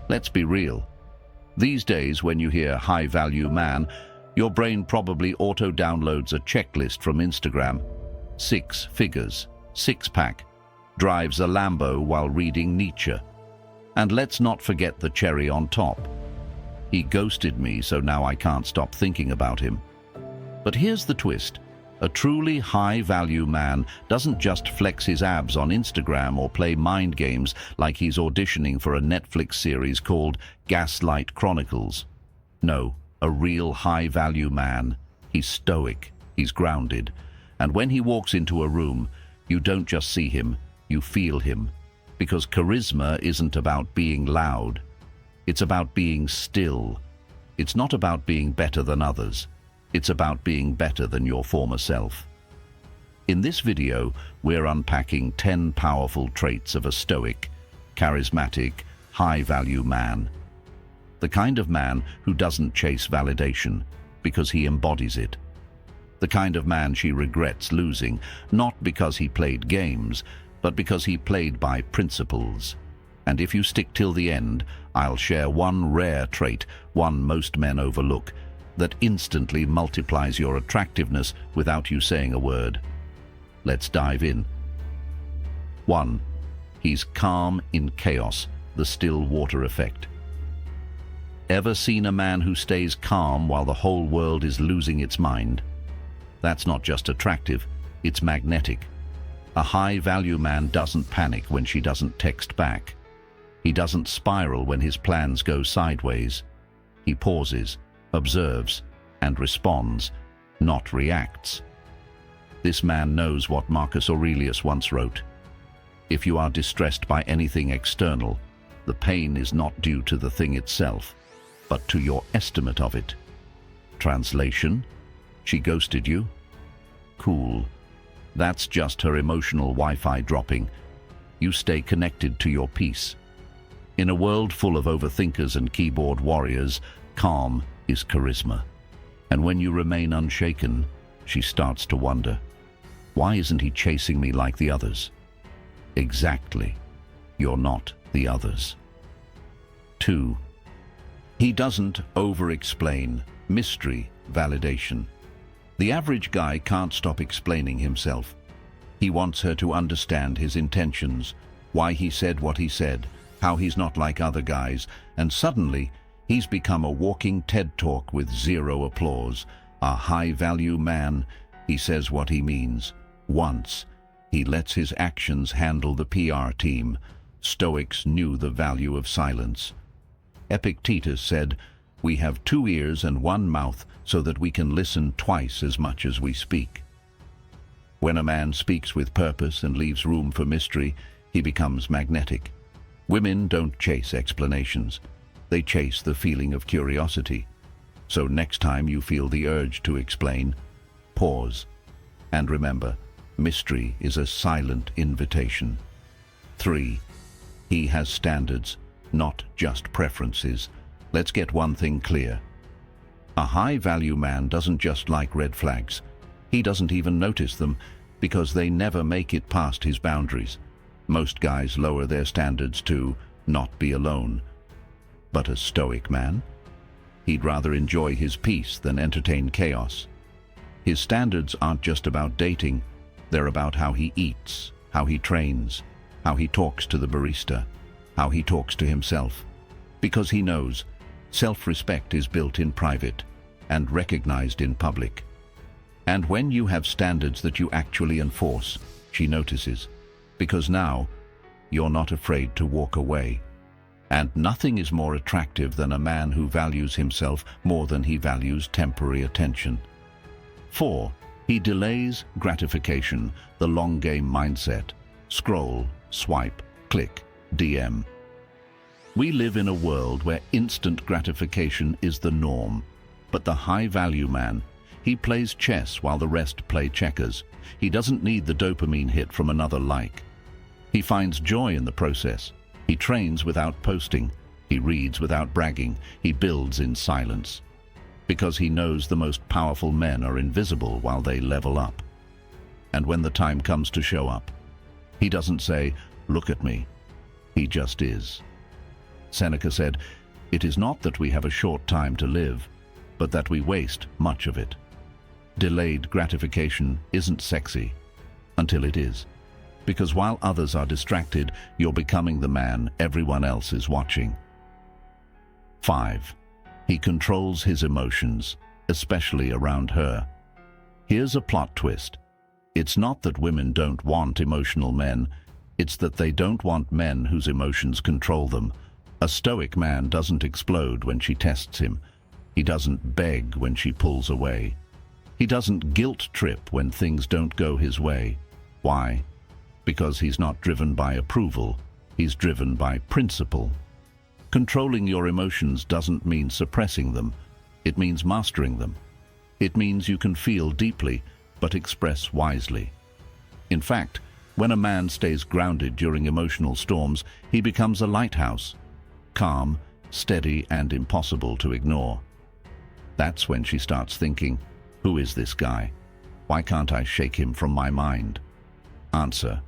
Let's be real. These days, when you hear high-value man, your brain probably auto-downloads a checklist from Instagram. 6 figures, six-pack, drives a Lambo while reading Nietzsche. And let's not forget the cherry on top. He ghosted me, so now I can't stop thinking about him. But here's the twist. A truly high-value man doesn't just flex his abs on Instagram or play mind games like he's auditioning for a Netflix series called Gaslight Chronicles. No, a real high-value man. He's stoic, he's grounded, and when he walks into a room, you don't just see him, you feel him. Because charisma isn't about being loud. It's about being still. It's not about being better than others. It's about being better than your former self. In this video, we're unpacking 10 powerful traits of a stoic, charismatic, high-value man. The kind of man who doesn't chase validation because he embodies it. The kind of man she regrets losing, not because he played games, but because he played by principles. And if you stick till the end, I'll share one rare trait, one most men overlook, that instantly multiplies your attractiveness without you saying a word. Let's dive in. 1. He's calm in chaos, the still water effect. Ever seen a man who stays calm while the whole world is losing its mind? That's not just attractive, it's magnetic. A high-value man doesn't panic when she doesn't text back. He doesn't spiral when his plans go sideways. He pauses, observes, and responds, not reacts. This man knows what Marcus Aurelius once wrote. If you are distressed by anything external, the pain is not due to the thing itself, but to your estimate of it. Translation: she ghosted you? Cool. That's just her emotional Wi-Fi dropping. You stay connected to your peace. In a world full of overthinkers and keyboard warriors, calm is charisma. And when you remain unshaken, she starts to wonder, why isn't he chasing me like the others? Exactly. You're not the others. 2. He doesn't over-explain. Mystery, validation. The average guy can't stop explaining himself. He wants her to understand his intentions, why he said what he said, how he's not like other guys, and suddenly he's become a walking TED Talk with zero applause. A high-value man, he says what he means. Once, he lets his actions handle the PR team. Stoics knew the value of silence. Epictetus said, "We have 2 ears and 1 mouth so that we can listen twice as much as we speak." When a man speaks with purpose and leaves room for mystery, he becomes magnetic. Women don't chase explanations. They chase the feeling of curiosity. So next time you feel the urge to explain, pause. And remember, mystery is a silent invitation. 3. He has standards, not just preferences. Let's get one thing clear. A high-value man doesn't just like red flags. He doesn't even notice them because they never make it past his boundaries. Most guys lower their standards to not be alone. But a stoic man? He'd rather enjoy his peace than entertain chaos. His standards aren't just about dating. They're about how he eats, how he trains, how he talks to the barista, how he talks to himself. Because he knows self-respect is built in private and recognized in public. And when you have standards that you actually enforce, she notices. Because now, you're not afraid to walk away. And nothing is more attractive than a man who values himself more than he values temporary attention. 4. He delays gratification, the long game mindset. Scroll, swipe, click, DM. We live in a world where instant gratification is the norm. But the high-value man, he plays chess while the rest play checkers. He doesn't need the dopamine hit from another like. He finds joy in the process. He trains without posting. He reads without bragging. He builds in silence. Because he knows the most powerful men are invisible while they level up. And when the time comes to show up, he doesn't say, "Look at me." He just is. Seneca said, "It is not that we have a short time to live, but that we waste much of it." Delayed gratification isn't sexy until it is, because while others are distracted, you're becoming the man everyone else is watching. 5. He controls his emotions, especially around her. Here's a plot twist. It's not that women don't want emotional men, it's that they don't want men whose emotions control them. A stoic man doesn't explode when she tests him. He doesn't beg when she pulls away. He doesn't guilt trip when things don't go his way. Why? Because he's not driven by approval. He's driven by principle. Controlling your emotions doesn't mean suppressing them. It means mastering them. It means you can feel deeply, but express wisely. In fact, when a man stays grounded during emotional storms, he becomes a lighthouse, calm, steady, and impossible to ignore. That's when she starts thinking, who is this guy? Why can't I shake him from my mind? Answer: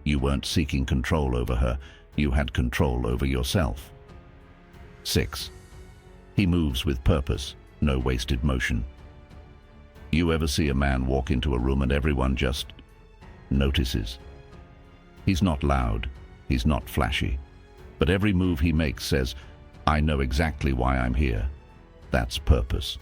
you weren't seeking control over her, you had control over yourself. 6. He moves with purpose, no wasted motion. You ever see a man walk into a room and everyone just notices? He's not loud, he's not flashy, but every move he makes says, I know exactly why I'm here. That's purpose.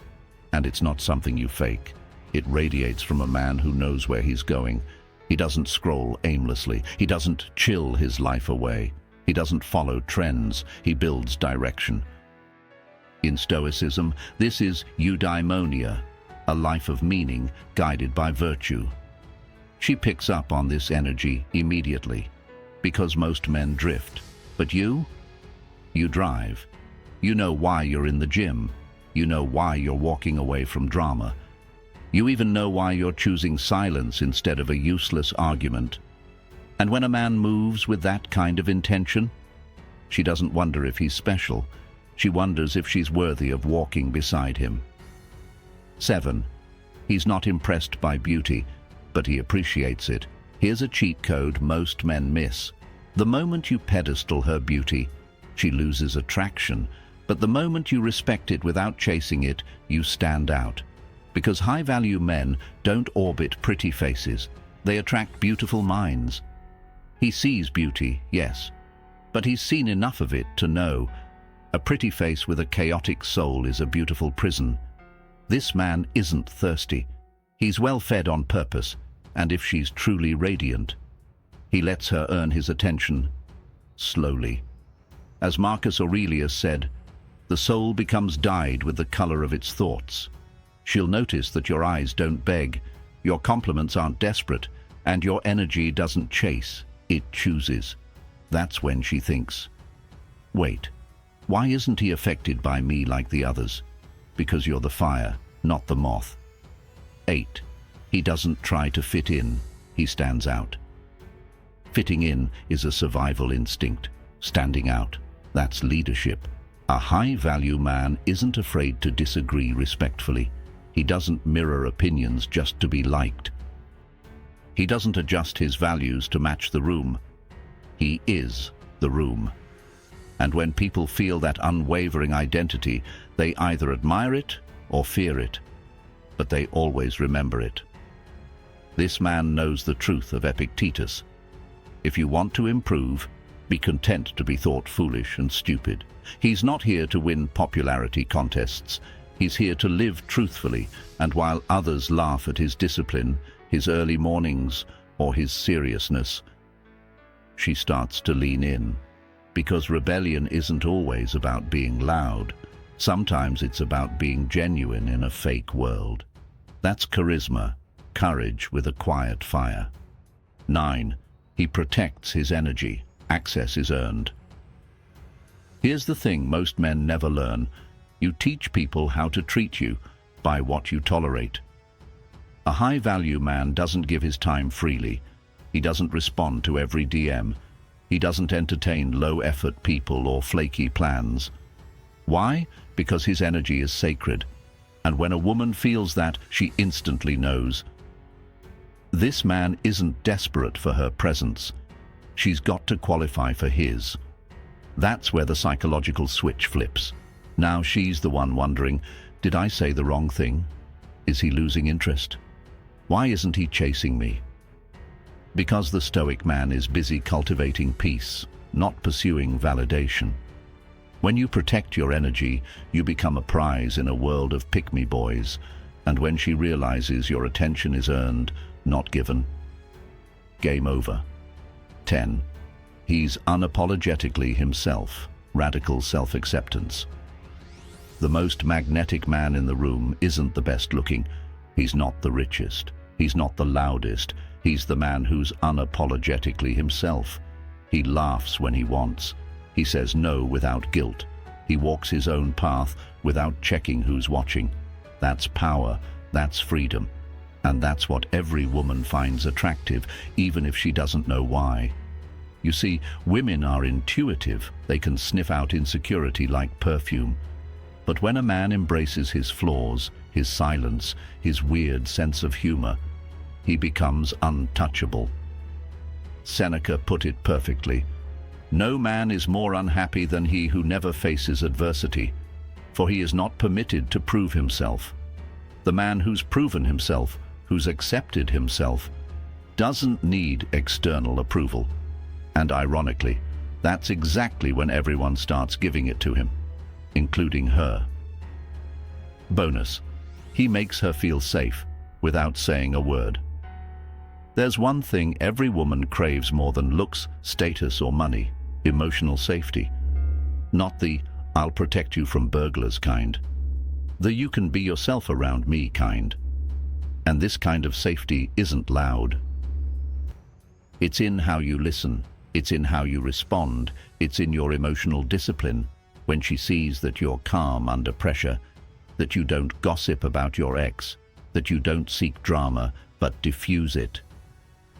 And it's not something you fake. It radiates from a man who knows where he's going. He doesn't scroll aimlessly. He doesn't chill his life away. He doesn't follow trends. He builds direction. In Stoicism, this is eudaimonia, a life of meaning guided by virtue. She picks up on this energy immediately, because most men drift. But you drive. You know why you're in the gym. You know why you're walking away from drama. You even know why you're choosing silence instead of a useless argument. And when a man moves with that kind of intention, she doesn't wonder if he's special. She wonders if she's worthy of walking beside him. 7. He's not impressed by beauty, but he appreciates it. Here's a cheat code most men miss. The moment you pedestal her beauty, she loses attraction. But the moment you respect it without chasing it, you stand out. Because high-value men don't orbit pretty faces. They attract beautiful minds. He sees beauty, yes, but he's seen enough of it to know a pretty face with a chaotic soul is a beautiful prison. This man isn't thirsty. He's well fed on purpose, and if she's truly radiant, he lets her earn his attention slowly. As Marcus Aurelius said, the soul becomes dyed with the color of its thoughts. She'll notice that your eyes don't beg, your compliments aren't desperate, and your energy doesn't chase, it chooses. That's when she thinks, wait, why isn't he affected by me like the others? Because you're the fire, not the moth. 8. He doesn't try to fit in, he stands out. Fitting in is a survival instinct. Standing out, that's leadership. A high-value man isn't afraid to disagree respectfully. He doesn't mirror opinions just to be liked. He doesn't adjust his values to match the room. He is the room. And when people feel that unwavering identity, they either admire it or fear it, but they always remember it. This man knows the truth of Epictetus. If you want to improve, be content to be thought foolish and stupid. He's not here to win popularity contests. He's here to live truthfully, and while others laugh at his discipline, his early mornings, or his seriousness, she starts to lean in. Because rebellion isn't always about being loud. Sometimes it's about being genuine in a fake world. That's charisma, courage with a quiet fire. 9. He protects his energy. Access is earned. Here's the thing most men never learn. You teach people how to treat you by what you tolerate. A high-value man doesn't give his time freely. He doesn't respond to every DM. He doesn't entertain low-effort people or flaky plans. Why? Because his energy is sacred. And when a woman feels that, she instantly knows. This man isn't desperate for her presence. She's got to qualify for his. That's where the psychological switch flips. Now she's the one wondering, did I say the wrong thing? Is he losing interest? Why isn't he chasing me? Because the Stoic man is busy cultivating peace, not pursuing validation. When you protect your energy, you become a prize in a world of pick-me boys, and when she realizes your attention is earned, not given, game over. 10. He's unapologetically himself, radical self-acceptance. The most magnetic man in the room isn't the best looking. He's not the richest. He's not the loudest. He's the man who's unapologetically himself. He laughs when he wants. He says no without guilt. He walks his own path without checking who's watching. That's power. That's freedom. And that's what every woman finds attractive, even if she doesn't know why. You see, women are intuitive. They can sniff out insecurity like perfume. But when a man embraces his flaws, his silence, his weird sense of humor, he becomes untouchable. Seneca put it perfectly. No man is more unhappy than he who never faces adversity, for he is not permitted to prove himself. The man who's proven himself, who's accepted himself, doesn't need external approval. And ironically, that's exactly when everyone starts giving it to him, including her. Bonus: he makes her feel safe without saying a word. There's one thing every woman craves more than looks, status, or money: emotional safety. Not the "I'll protect you from burglars" kind. The "you can be yourself around me" kind. And this kind of safety isn't loud. It's in how you listen. It's in how you respond. It's in your emotional discipline. When she sees that you're calm under pressure, that you don't gossip about your ex, that you don't seek drama, but diffuse it,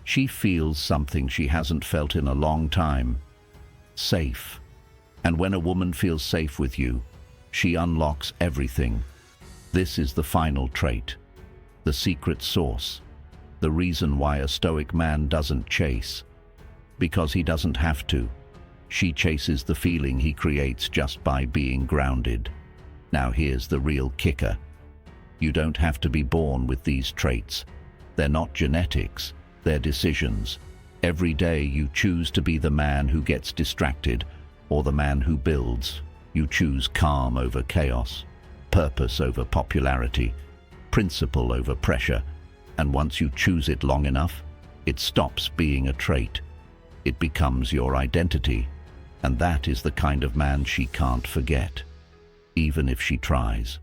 she feels something she hasn't felt in a long time: safe. And when a woman feels safe with you, she unlocks everything. This is the final trait, the secret sauce, the reason why a Stoic man doesn't chase. Because he doesn't have to. She chases the feeling he creates just by being grounded. Now here's the real kicker. You don't have to be born with these traits. They're not genetics. They're decisions. Every day you choose to be the man who gets distracted, or the man who builds. You choose calm over chaos, purpose over popularity, principle over pressure. And once you choose it long enough, it stops being a trait. It becomes your identity. And that is the kind of man she can't forget, even if she tries.